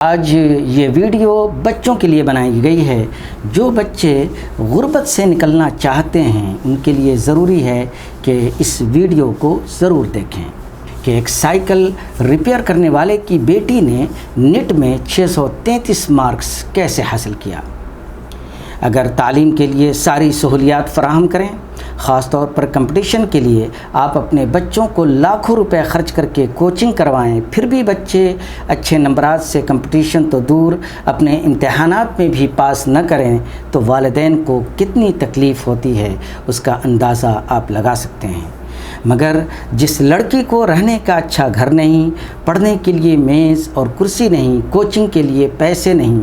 آج یہ ویڈیو بچوں کے لیے بنائی گئی ہے۔ جو بچے غربت سے نکلنا چاہتے ہیں ان کے لیے ضروری ہے کہ اس ویڈیو کو ضرور دیکھیں کہ ایک سائیکل ریپیئر کرنے والے کی بیٹی نے نیٹ میں 633 مارکس کیسے حاصل کیا۔ اگر تعلیم کے لیے ساری سہولیات فراہم کریں، خاص طور پر کمپٹیشن کے لیے آپ اپنے بچوں کو لاکھوں روپے خرچ کر کے کوچنگ کروائیں، پھر بھی بچے اچھے نمبرات سے کمپٹیشن تو دور اپنے امتحانات میں بھی پاس نہ کریں تو والدین کو کتنی تکلیف ہوتی ہے اس کا اندازہ آپ لگا سکتے ہیں۔ مگر جس لڑکی کو رہنے کا اچھا گھر نہیں، پڑھنے کے لیے میز اور کرسی نہیں، کوچنگ کے لیے پیسے نہیں،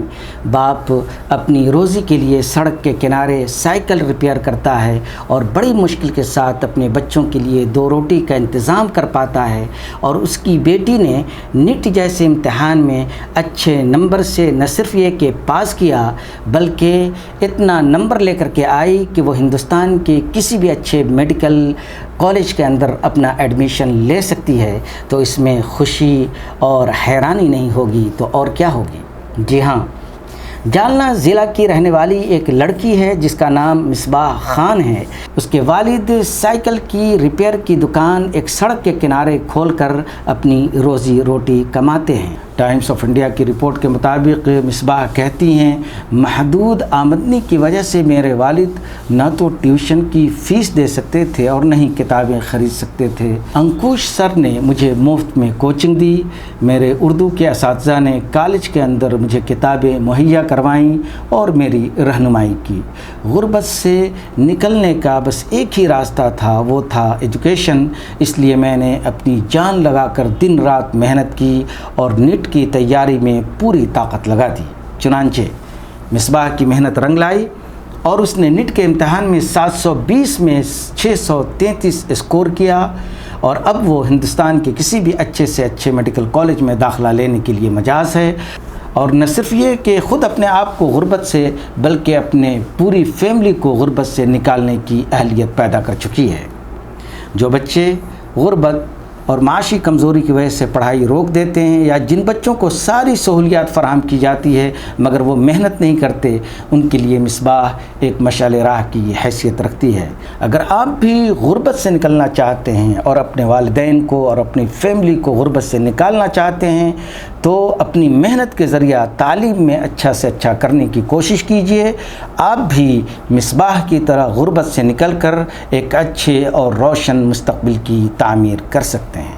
باپ اپنی روزی کے لیے سڑک کے کنارے سائیکل ریپیئر کرتا ہے اور بڑی مشکل کے ساتھ اپنے بچوں کے لیے 2 روٹی کا انتظام کر پاتا ہے، اور اس کی بیٹی نے نیٹ جیسے امتحان میں اچھے نمبر سے نہ صرف یہ کہ پاس کیا بلکہ اتنا نمبر لے کر کے آئی کہ وہ ہندوستان کے کسی بھی اچھے میڈیکل کالج کے اندر اپنا ایڈمیشن لے سکتی ہے، تو اس میں خوشی اور حیرانی نہیں ہوگی تو اور کیا ہوگی؟ جی ہاں، جالنا ضلع کی رہنے والی ایک لڑکی ہے جس کا نام مصباح خان ہے۔ اس کے والد سائیکل کی ریپیئر کی دکان ایک سڑک کے کنارے کھول کر اپنی روزی روٹی کماتے ہیں۔ ٹائمز آف انڈیا کی رپورٹ کے مطابق مصباح کہتی ہیں، محدود آمدنی کی وجہ سے میرے والد نہ تو ٹیوشن کی فیس دے سکتے تھے اور نہ ہی کتابیں خرید سکتے تھے۔ انکوش سر نے مجھے مفت میں کوچنگ دی، میرے اردو کے اساتذہ نے کالج کے اندر مجھے کتابیں مہیا کروائیں اور میری رہنمائی کی۔ غربت سے نکلنے کا بس ایک ہی راستہ تھا، وہ تھا ایجوکیشن، اس لیے میں نے اپنی جان لگا کر دن رات محنت کی اور نیٹ کی تیاری میں پوری طاقت لگا دی۔ چنانچہ مصباح کی محنت رنگ لائی اور اس نے نیٹ کے امتحان میں 720 میں 633 اسکور کیا، اور اب وہ ہندوستان کے کسی بھی اچھے سے اچھے میڈیکل کالج میں داخلہ لینے کے لیے مجاز ہے۔ اور نہ صرف یہ کہ خود اپنے آپ کو غربت سے بلکہ اپنے پوری فیملی کو غربت سے نکالنے کی اہلیت پیدا کر چکی ہے۔ جو بچے غربت اور معاشی کمزوری کی وجہ سے پڑھائی روک دیتے ہیں، یا جن بچوں کو ساری سہولیات فراہم کی جاتی ہے مگر وہ محنت نہیں کرتے، ان کے لیے مصباح ایک مشعل راہ کی حیثیت رکھتی ہے۔ اگر آپ بھی غربت سے نکلنا چاہتے ہیں اور اپنے والدین کو اور اپنی فیملی کو غربت سے نکالنا چاہتے ہیں تو اپنی محنت کے ذریعہ تعلیم میں اچھا سے اچھا کرنے کی کوشش کیجیے۔ آپ بھی مصباح کی طرح غربت سے نکل کر ایک اچھے اور روشن مستقبل کی تعمیر کر سکتے ہیں۔